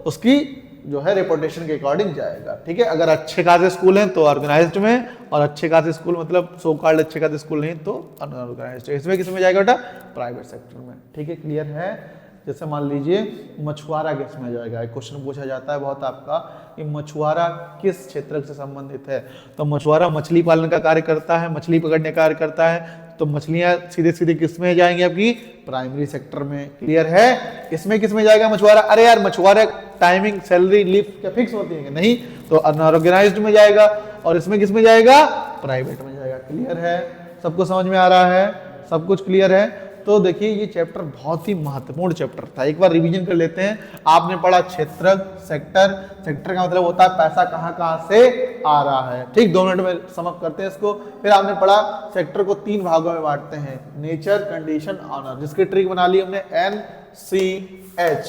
उसकी जो है रेपुटेशन के अकॉर्डिंग जाएगा, ठीक है। अगर अच्छे खासे स्कूल हैं तो ऑर्गेनाइज्ड में, और अच्छे खासे स्कूल मतलब सो कॉल्ड अच्छे खासे स्कूल नहीं तो अनऑर्गेनाइज्ड। इसमें किस में जाएगा बेटा, प्राइवेट सेक्टर में, ठीक है। क्लियर है। जैसे मान लीजिए मछुआरा किस में जाएगा, क्वेश्चन पूछा जाता है बहुत आपका कि मछुआरा किस क्षेत्र से संबंधित है। तो मछुआरा मछली पालन का कार्य करता है, मछली पकड़ने का कार्य करता है, तो मछलियां सीधे सीधे किस में जाएंगी, आपकी प्राइमरी सेक्टर में। क्लियर है। इसमें किस में जाएगा मछुआरा, अरे यार मछुआरा टाइमिंग सैलरी लीव क्या फिक्स होती है नहीं, तो अनऑर्गेनाइज्ड में जाएगा। और इसमें किस में जाएगा, प्राइवेट में जाएगा। क्लियर है, सबको समझ में आ रहा है, सब कुछ क्लियर है। तो देखिए ये चैप्टर बहुत ही महत्वपूर्ण चैप्टर था, एक बार रिवीजन कर लेते हैं। आपने पढ़ा क्षेत्र, सेक्टर, सेक्टर का मतलब होता है पैसा कहाँ कहाँ से आ रहा है, ठीक। 2 मिनट में समअप करते हैं इसको। फिर आपने पढ़ा सेक्टर को 3 भागों में बांटते हैं, नेचर, कंडीशन, ऑनर, जिसकी ट्रिक बना ली हमने NCH।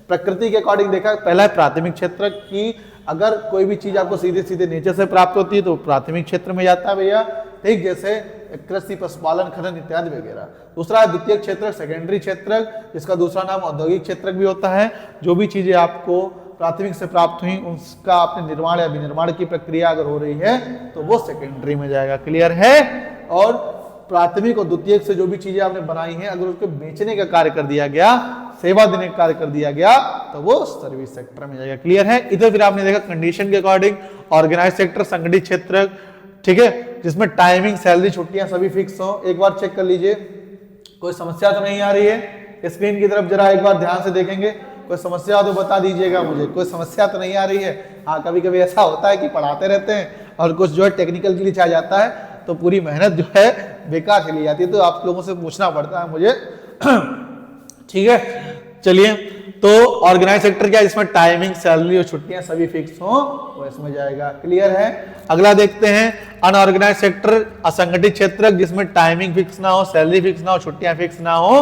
प्रकृति के अकॉर्डिंग देखा, पहला है प्राथमिक क्षेत्र की अगर कोई भी चीज आपको सीधे सीधे नेचर से प्राप्त होती है तो प्राथमिक क्षेत्र में जाता है भैया, ठीक। जैसे कृषि, पशुपालन, खनन इत्यादि वगैरह। दूसरा है द्वितीय क्षेत्र, सेकेंडरी क्षेत्र, जिसका दूसरा नाम औद्योगिक क्षेत्र भी होता है। जो भी चीजें आपको प्राथमिक से प्राप्त हुई उसका आपने निर्माण या विनिर्माण की प्रक्रिया अगर हो रही है तो वो सेकेंडरी में जाएगा। क्लियर है। और प्राथमिक और द्वितीय से जो भी चीजें आपने बनाई हैं अगर उसको बेचने का कार्य कर दिया गया, सेवा देने का कार्य कर दिया गया, तो वो सर्विस सेक्टर में जाएगा। क्लियर है। इधर फिर आपने देखा कंडीशन के अकॉर्डिंग ऑर्गेनाइज सेक्टर, संगठित क्षेत्र, ठीक है, जिसमें टाइमिंग, सैलरी, छुट्टियां सभी फिक्स हो। एक बार चेक कर लीजिए कोई समस्या तो नहीं आ रही है। स्क्रीन की तरफ जरा एक बार ध्यान से देखेंगे, कोई समस्या हो तो बता दीजिएगा मुझे, कोई समस्या तो नहीं आ रही है। हाँ कभी कभी ऐसा होता है कि पढ़ाते रहते हैं और कुछ जो है टेक्निकल के लिए आ जाता है तो पूरी मेहनत जो है बेकार चली जाती है, तो आप लोगों से पूछना पड़ता है मुझे, ठीक है। चलिए, तो ऑर्गेनाइज सेक्टर क्या है, इसमें टाइमिंग, सैलरी और छुट्टियां सभी फिक्स हो वो इसमें जाएगा। क्लियर है। अगला देखते हैं अनऑर्गेनाइज सेक्टर, असंगठित क्षेत्र, जिसमें टाइमिंग फिक्स ना हो, सैलरी फिक्स ना हो, छुट्टियां फिक्स ना हो,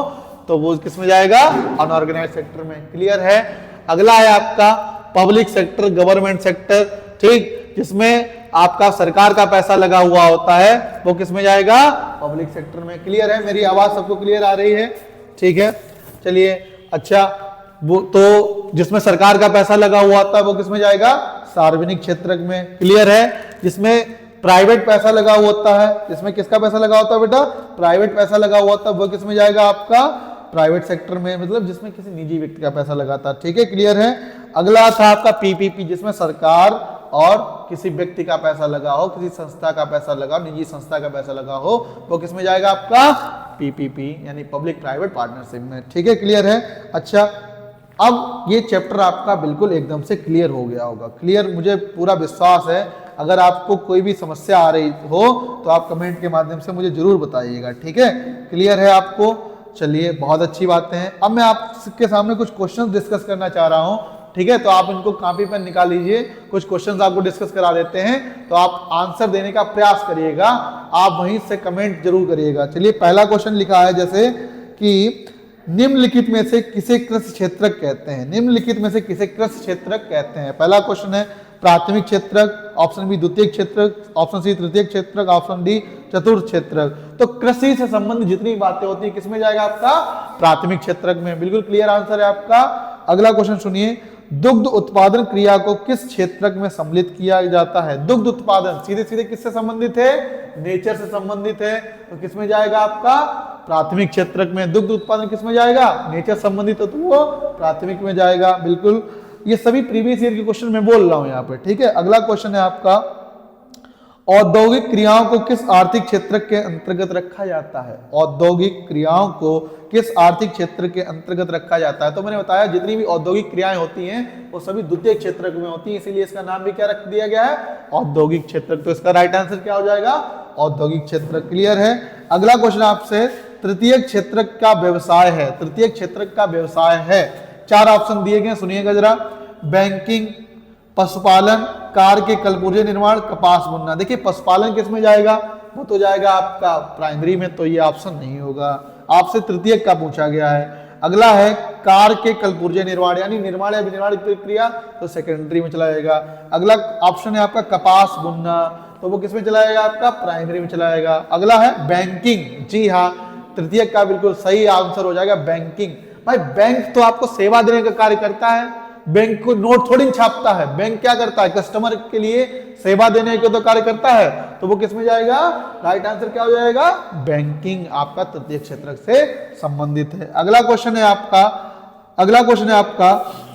तो वो किस में जाएगा, अनऑर्गेनाइज सेक्टर में। क्लियर है। अगला है आपका पब्लिक सेक्टर, गवर्नमेंट सेक्टर, ठीक, जिसमें आपका सरकार का पैसा लगा हुआ होता है, वो किस में जाएगा, पब्लिक सेक्टर में। क्लियर है, मेरी आवाज सबको क्लियर आ रही है, ठीक है। चलिए, अच्छा, वो तो जिसमें सरकार का पैसा लगा हुआ होता है वो किस में जाएगा, सार्वजनिक क्षेत्र में। क्लियर है। जिसमें प्राइवेट पैसा लगा हुआ होता है, जिसमें किसका पैसा लगा होता है बेटा, प्राइवेट पैसा लगा हुआ होता है, वो किस में जाएगा, आपका प्राइवेट सेक्टर में, मतलब जिसमें किसी निजी व्यक्ति का पैसा लगाता है। ठीक है, क्लियर है। अगला था आपका पीपीपी, जिसमें सरकार और किसी व्यक्ति का पैसा लगा हो, किसी संस्था का पैसा लगा हो, निजी संस्था का पैसा लगा हो, वो किस में जाएगा, आपका पीपीपी यानी पब्लिक प्राइवेट पार्टनरशिप में। ठीक है, क्लियर है। अच्छा, अब ये चैप्टर आपका बिल्कुल एकदम से क्लियर हो गया होगा। क्लियर, मुझे पूरा विश्वास है। अगर आपको कोई भी समस्या आ रही हो तो आप कमेंट के माध्यम से मुझे जरूर बताइएगा। ठीक है, क्लियर है आपको। चलिए, बहुत अच्छी बातें हैं। अब मैं आपके सामने कुछ क्वेश्चन डिस्कस करना चाह रहा हूं, ठीक है, तो आप इनको कॉपी पर निकाल लीजिए। कुछ क्वेश्चंस आपको डिस्कस करा देते हैं, तो आप आंसर देने का प्रयास करिएगा, आप वहीं से कमेंट जरूर करिएगा। चलिए, पहला क्वेश्चन लिखा है जैसे कि निम्नलिखित में से किसे कृषि क्षेत्रक कहते हैं, निम्नलिखित में से किसे कृषि क्षेत्रक कहते हैं। पहला क्वेश्चन है प्राथमिक क्षेत्रक, ऑप्शन बी द्वितीय क्षेत्रक, ऑप्शन सी तृतीय क्षेत्रक, ऑप्शन डी चतुर्थ क्षेत्रक। तो कृषि से संबंधित जितनी बातें होती है किसमें जाएगा, आपका प्राथमिक क्षेत्रक में। बिल्कुल क्लियर आंसर है आपका। अगला क्वेश्चन सुनिए, दुग्ध उत्पादन क्रिया को किस क्षेत्रक में सम्मिलित किया जाता है। दुग्ध उत्पादन सीधे सीधे किससे संबंधित है, नेचर से संबंधित है, तो किसमें जाएगा, आपका प्राथमिक क्षेत्रक में। दुग्ध उत्पादन किसमें जाएगा, नेचर संबंधित, तो वो प्राथमिक में जाएगा। बिल्कुल, ये सभी प्रीवियस ईयर के क्वेश्चन मैं बोल रहा हूं यहाँ पे। ठीक है, अगला क्वेश्चन है आपका, औद्योगिक क्रियाओं को किस आर्थिक क्षेत्र के अंतर्गत रखा जाता है। औद्योगिक क्रियाओं को किस आर्थिक क्षेत्र के अंतर्गत रखा जाता है। तो मैंने बताया जितनी भी औद्योगिक क्रियाएं होती हैं वो सभी द्वितीय क्षेत्र में होती हैं, इसीलिए इसका नाम भी क्या रख दिया गया है, औद्योगिक क्षेत्र। तो इसका राइट आंसर क्या हो जाएगा, औद्योगिक क्षेत्र। क्लियर है। अगला क्वेश्चन आपसे, तृतीय क्षेत्र का व्यवसाय है, तृतीय क्षेत्र का व्यवसाय है। 4 ऑप्शन दिए गए, सुनिएगा जरा। बैंकिंग, पशुपालन, कार के कलपुर्जे निर्माण, कपास बुनना। देखिए, पशुपालन किस में जाएगा, वो तो जाएगा आपका प्राइमरी में, तो ये ऑप्शन नहीं होगा। आपसे तृतीय का पूछा गया है। अगला है कार के कलपुर्जे निर्माण यानी निर्माण या विनिर्माण प्रक्रिया, तो सेकेंडरी में चला जाएगा। अगला ऑप्शन है आपका कपास बुनना, तो वो किस में चला जाएगा, आपका प्राइमरी में चला जाएगा। अगला है बैंकिंग, जी हाँ, तृतीय का बिल्कुल सही आंसर हो जाएगा बैंकिंग। भाई, बैंक तो आपको सेवा देने का कार्य करता है, बैंक को नोट थोड़ी छापता है। बैंक क्या करता है, कस्टमर के लिए सेवा देने का तो कार्य करता है, तो वो किस में जाएगा, राइट आंसर क्या हो जाएगा, बैंकिंग आपका तृतीय क्षेत्र से संबंधित है। अगला क्वेश्चन है आपका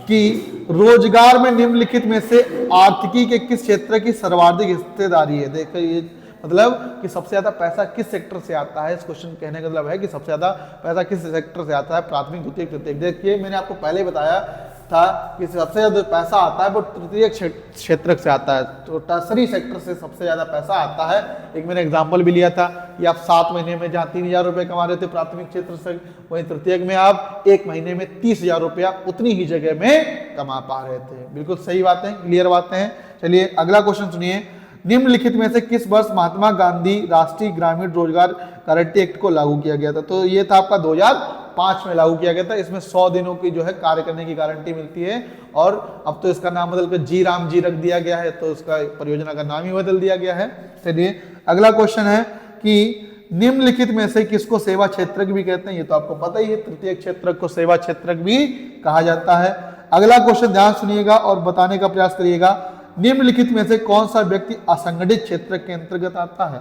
कि रोजगार में निम्नलिखित में से आर्थिकी के किस क्षेत्र की सर्वाधिक हिस्सेदारी है। देखो, ये मतलब कि सबसे ज्यादा पैसा किस सेक्टर से आता है। इस क्वेश्चन कहने का मतलब है कि सबसे ज्यादा पैसा किस सेक्टर से आता है, प्राथमिक, द्वितीय, तृतीय। देखिए, मैंने आपको पहले ही बताया था कि सबसे ज्यादा पैसा आता है वो तृतीय क्षेत्र से आता है, तो टर्सरी सेक्टर से सबसे ज्यादा पैसा आता है। एक मैंने एग्जांपल भी लिया था कि आप 7 महीने में जहां 3,000 रुपए कमा रहे थे प्राथमिक क्षेत्र से, वहीं तृतीय में आप 1 महीने में 30,000 रुपया उतनी ही जगह में कमा पा रहे थे। बिल्कुल सही बातें, क्लियर बातें हैं। चलिए, अगला क्वेश्चन सुनिए, निम्नलिखित में से किस वर्ष महात्मा गांधी राष्ट्रीय ग्रामीण रोजगार गारंटी एक्ट को लागू किया गया था। तो ये था आपका 2005 में लागू किया गया था। इसमें 100 दिनों की जो है कार्य करने की गारंटी मिलती है, और अब तो इसका नाम बदलकर जी राम जी रख दिया गया है, तो इसका परियोजना का नाम ही बदल दिया गया है। चलिए, अगला क्वेश्चन है कि निम्नलिखित में से किसको सेवा क्षेत्रक भी कहते हैं। ये तो आपको पता ही है, तृतीय क्षेत्रक को सेवा क्षेत्रक भी कहा जाता है। अगला क्वेश्चन ध्यान सुनिएगा और बताने का प्रयास करिएगा, निम्नलिखित में से कौन सा व्यक्ति असंगठित क्षेत्र के अंतर्गत आता है।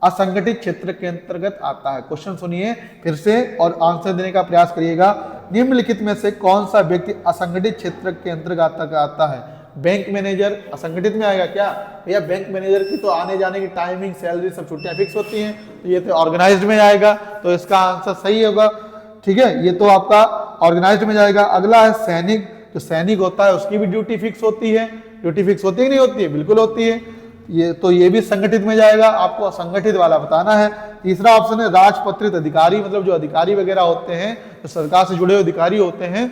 असंगठित क्षेत्र के अंतर्गत आता है। क्वेश्चन सुनिए फिर से और आंसर देने का प्रयास करिएगा। निम्नलिखित में से कौन सा व्यक्ति असंगठित क्षेत्र के अंतर्गत आता है। बैंक मैनेजर असंगठित में आएगा क्या भैया, बैंक मैनेजर की तो आने जाने की टाइमिंग, सैलरी, सब छुट्टियां फिक्स होती हैं, तो ये तो ऑर्गेनाइज्ड में आएगा, तो इसका आंसर सही होगा। ठीक है, ये तो आपका ऑर्गेनाइज्ड में जाएगा। अगला है सैनिक, जो सैनिक होता है उसकी भी ड्यूटी फिक्स होती है। ड्यूटी फिक्स होती है कि नहीं होती है, बिल्कुल होती है। ये भी संगठित में जाएगा, आपको असंगठित वाला बताना है। तीसरा ऑप्शन है राजपत्रित अधिकारी, मतलब जो अधिकारी वगैरह होते हैं, जो सरकार से जुड़े हुए अधिकारी होते हैं,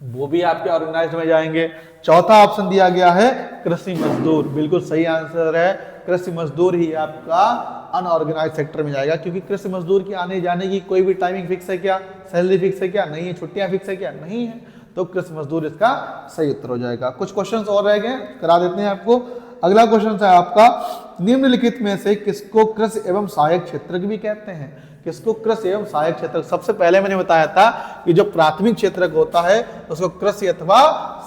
वो भी आपके ऑर्गेनाइज्ड में जाएंगे। चौथा ऑप्शन दिया गया है कृषि मजदूर, बिल्कुल सही आंसर है, कृषि मजदूर ही आपका अनऑर्गेनाइज सेक्टर में जाएगा, क्योंकि कृषि मजदूर की आने जाने की कोई भी टाइमिंग फिक्स है क्या, सैलरी फिक्स है क्या, नहीं है, छुट्टियां फिक्स है क्या, नहीं है, तो कृषि मजदूर इसका सही उत्तर हो जाएगा। कुछ क्वेश्चंस और रह गए, करा देते हैं आपको। अगला क्वेश्चन है आपका, निम्नलिखित में से किसको कृषि एवं सहायक क्षेत्र भी कहते हैं? किसको कृषि एवं सहायक क्षेत्र? सबसे पहले मैंने बताया था कि जो प्राथमिक क्षेत्र होता है उसको कृषि अथवा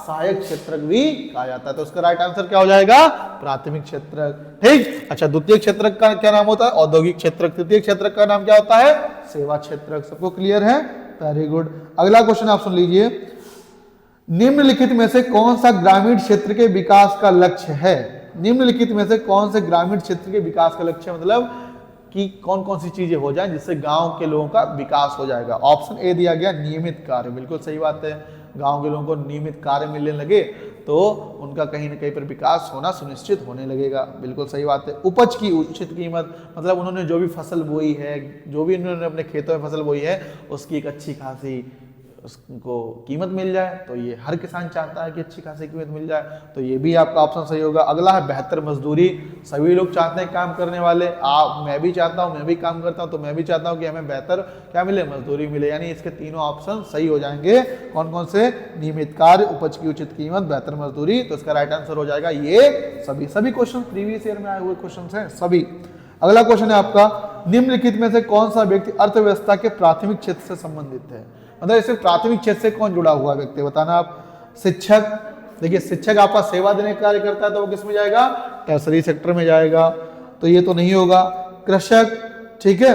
सहायक क्षेत्र भी कहा जाता है, तो उसका राइट आंसर क्या हो जाएगा? प्राथमिक क्षेत्र। ठीक। अच्छा, द्वितीय क्षेत्र का क्या नाम होता है? औद्योगिक क्षेत्र। तृतीय क्षेत्र का नाम क्या होता है? सेवा क्षेत्र। सबको क्लियर है? Very good. अगला क्वेश्चन आप सुन लीजिए, निम्नलिखित में से कौन सा ग्रामीण क्षेत्र के विकास का लक्ष्य है? निम्नलिखित में से कौन से ग्रामीण क्षेत्र के विकास का लक्ष्य, मतलब कि कौन कौन सी चीजें हो जाएं जिससे गांव के लोगों का विकास हो जाएगा? ऑप्शन ए दिया गया, नियमित कार्य। बिल्कुल सही बात है, गांव के लोगों को नियमित कार्य मिलने लगे तो उनका कहीं ना कहीं पर विकास होना सुनिश्चित होने लगेगा। बिल्कुल सही बात है। उपज की उचित कीमत, मतलब उन्होंने जो भी फसल बोई है, जो भी उन्होंने अपने खेतों में फसल बोई है, उसकी एक अच्छी खासी उसको कीमत मिल जाए, तो ये हर किसान चाहता है कि अच्छी खासी कीमत मिल जाए, तो ये भी आपका ऑप्शन सही होगा। अगला है बेहतर मजदूरी। सभी लोग चाहते हैं काम करने वाले, मैं भी चाहता हूं, मैं भी काम करता हूं, तो मैं भी चाहता हूं कि हमें बेहतर क्या मिले? मजदूरी मिले। यानी इसके तीनों ऑप्शन सही हो जाएंगे। कौन कौन से? नियमित कार्य, उपज की उचित कीमत, बेहतर मजदूरी। तो इसका राइट आंसर हो जाएगा ये सभी क्वेश्चन प्रीवियस ईयर में आए हुए क्वेश्चन है सभी। अगला क्वेश्चन है आपका, निम्नलिखित में से कौन सा व्यक्ति अर्थव्यवस्था के प्राथमिक क्षेत्र से संबंधित है? मतलब इससे प्राथमिक क्षेत्र से कौन जुड़ा हुआ व्यक्ति बताना आप। शिक्षक। देखिए, शिक्षक आपका सेवा देने का कार्य करता है तो वो किस में जाएगा? टर्सरी सेक्टर में जाएगा, तो ये तो नहीं होगा। कृषक, ठीक है,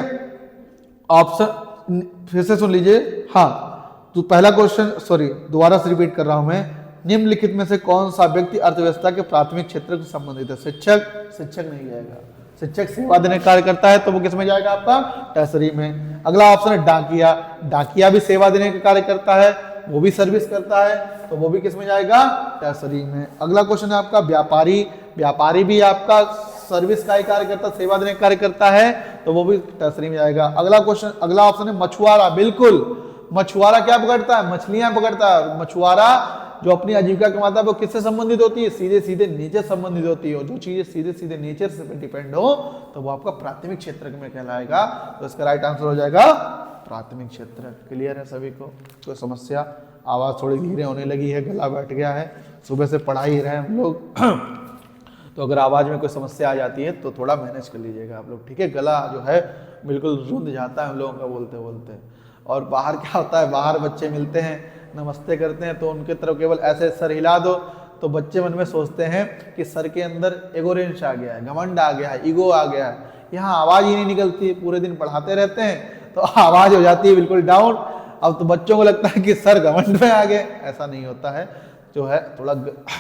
ऑप्शन फिर से सुन लीजिए। हाँ, तो पहला क्वेश्चन, सॉरी दोबारा से रिपीट कर रहा हूं मैं, निम्नलिखित में से कौन सा व्यक्ति अर्थव्यवस्था के प्राथमिक क्षेत्र से संबंधित है? शिक्षक। शिक्षक नहीं जाएगा। शिक्षक सेवा देने कार्य करता है तो वो किस में जाएगा? आपका टर्सरी में। अगला ऑप्शन है डाकिया। डाकिया भी सेवा देने का कार्य करता है, वो भी सर्विस करता है, तो वो भी किस में जाएगा? टर्सरी में। अगला क्वेश्चन है आपका व्यापारी। व्यापारी भी आपका सर्विस का ही कार्य करता है, सेवा देने का कार्य करता है, तो वो भी टर्सरी में जाएगा। अगला क्वेश्चन, अगला ऑप्शन है मछुआरा। बिल्कुल, मछुआरा क्या पकड़ता है? मछलियां पकड़ता है। मछुआरा जो अपनी आजीविका कमाता है वो किससे संबंधित होती है? सीधे सीधे नेचर संबंधित होती है। जो चीजें सीधे सीधे नेचर से डिपेंड हो तो वो आपका प्राथमिक क्षेत्र में कहलाएगा, तो इसका राइट आंसर हो जाएगा प्राथमिक क्षेत्र। क्लियर है सभी को? कोई समस्या? आवाज थोड़ी धीरे होने लगी है, गला बैठ गया है, सुबह से पढ़ा ही रहे हम लोग तो अगर आवाज में कोई समस्या आ जाती है तो थोड़ा मैनेज कर लीजिएगा आप लोग, ठीक है? गला जो है बिल्कुल रुंध जाता है हम लोगों का बोलते बोलते। और बाहर क्या होता है, बाहर बच्चे मिलते हैं, नमस्ते करते हैं, तो उनके तरफ केवल ऐसे सर हिला दो तो बच्चे मन में सोचते हैं कि सर के अंदर एगोरेंस आ गया है, घमंड आ गया है, ईगो आ गया है। यहाँ आवाज ही नहीं निकलती, पूरे दिन पढ़ाते रहते हैं तो आवाज हो जाती है बिल्कुल डाउन। अब तो बच्चों को लगता है कि सर घमंड में आ गए, ऐसा नहीं होता है। जो है थोड़ा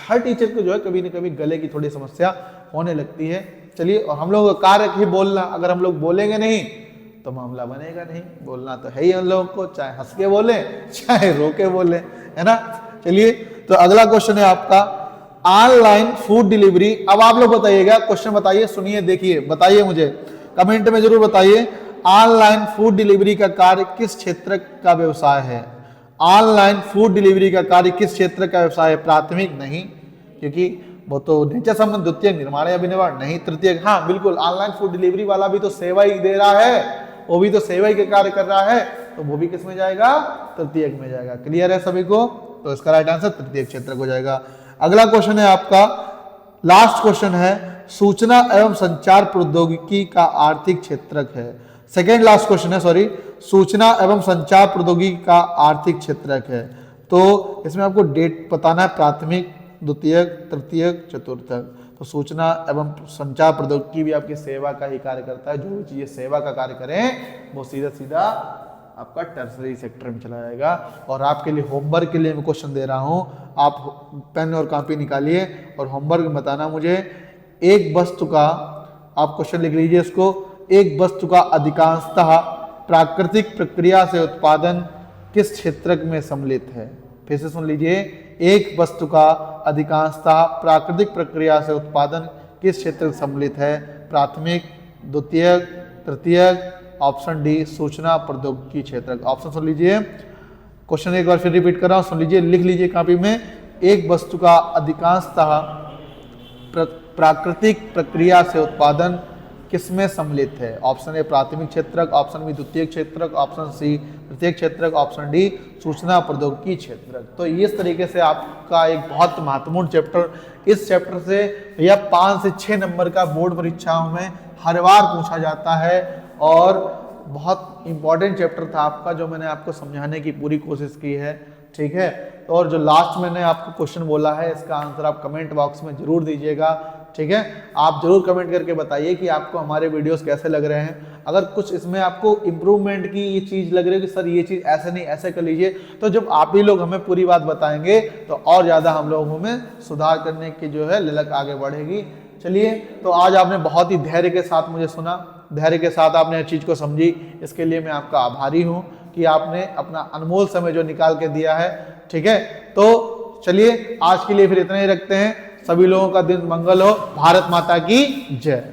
हर टीचर को जो है कभी न कभी गले की थोड़ी समस्या होने लगती है। चलिए, और हम लोग का कार्य ही बोलना, अगर हम लोग बोलेंगे नहीं तो मामला बनेगा नहीं। बोलना तो है ही हम लोगों को, चाहे हंस के बोले चाहे रो के बोले, है ना? चलिए, तो अगला क्वेश्चन है आपका ऑनलाइन फूड डिलीवरी। अब आप लोग बताइएगा, क्वेश्चन बताइए, सुनिए, देखिए, बताइए मुझे कमेंट में जरूर बताइए, ऑनलाइन फूड डिलीवरी का कार्य किस क्षेत्र का व्यवसाय है? ऑनलाइन फूड डिलीवरी का कार्य किस क्षेत्र का व्यवसाय है? प्राथमिक नहीं, क्योंकि वो तो नेचर संबंध। द्वितीय निर्माण या विनिर्माण नहीं। तृतीय, हाँ बिल्कुल, ऑनलाइन फूड डिलीवरी वाला भी तो सेवा ही दे रहा है, वो भी तो सेवा ही के कार्य कर रहा है, तो वो भी किस में जाएगा? तृतीय में जाएगा। क्लियर है सभी को? तो इसका राइट आंसर तृतीय क्षेत्र को जाएगा। अगला क्वेश्चन है आपका, लास्ट क्वेश्चन है, सूचना एवं संचार प्रौद्योगिकी का आर्थिक क्षेत्रक है। सेकेंड लास्ट क्वेश्चन है, सॉरी, सूचना एवं संचार प्रौद्योगिकी का आर्थिक क्षेत्रक है। तो इसमें आपको डेट बताना है, प्राथमिक, द्वितीयक, तृतीयक, चतुर्थक। तो सूचना एवं संचार प्रौद्योगिकी भी आपकी सेवा का ही कार्य करता है। जो भी चीजें सेवा का कार्य करें वो सीधा सीधा आपका टर्सरी सेक्टर में चला जाएगा। और आपके लिए होमवर्क के लिए मैं क्वेश्चन दे रहा हूं, आप पेन और कॉपी निकालिए और होमवर्क में बताना मुझे, एक वस्तु का, आप क्वेश्चन लिख लीजिए इसको, एक वस्तु का अधिकांशतः प्राकृतिक प्रक्रिया से उत्पादन किस क्षेत्र में सम्मिलित है? फिर से सुन लीजिए, एक वस्तु का अधिकांशतः प्राकृतिक प्रक्रिया से उत्पादन किस क्षेत्र में सम्मिलित है? प्राथमिक, द्वितीयक, तृतीयक, ऑप्शन डी सूचना प्रौद्योगिकी क्षेत्र। ऑप्शन सुन लीजिए, क्वेश्चन एक बार फिर रिपीट कर रहा हूं, सुन लीजिए, लिख लीजिए कॉपी में, एक वस्तु का अधिकांशतः प्राकृतिक प्रक्रिया से उत्पादन किसमें सम्मिलित है? ऑप्शन ए प्राथमिक क्षेत्रक, ऑप्शन बी द्वितीय क्षेत्रक, ऑप्शन सी तृतीय क्षेत्रक, ऑप्शन डी सूचना प्रौद्योगिकी क्षेत्रक। तो इस तरीके से आपका एक बहुत महत्वपूर्ण चैप्टर, इस चैप्टर से भैया 5 से 6 नंबर का बोर्ड परीक्षाओं में हर बार पूछा जाता है और बहुत इंपॉर्टेंट चैप्टर था आपका, जो मैंने आपको समझाने की पूरी कोशिश की है। ठीक है, तो और जो लास्ट मैंने आपको क्वेश्चन बोला है, इसका आंसर आप कमेंट बॉक्स में जरूर दीजिएगा। ठीक है, आप जरूर कमेंट करके बताइए कि आपको हमारे वीडियोस कैसे लग रहे हैं। अगर कुछ इसमें आपको इम्प्रूवमेंट की ये चीज़ लग रही है कि सर ये चीज़ ऐसे नहीं ऐसे कर लीजिए, तो जब आप ही लोग हमें पूरी बात बताएंगे तो और ज़्यादा हम लोगों में सुधार करने की जो है ललक आगे बढ़ेगी। चलिए, तो आज आपने बहुत ही धैर्य के साथ मुझे सुना, धैर्य के साथ आपने हर चीज़ को समझी, इसके लिए मैं आपका आभारी हूँ कि आपने अपना अनमोल समय जो निकाल के दिया है। ठीक है, तो चलिए आज के लिए फिर इतना ही रखते हैं। सभी लोगों का दिन मंगल हो। भारत माता की जय।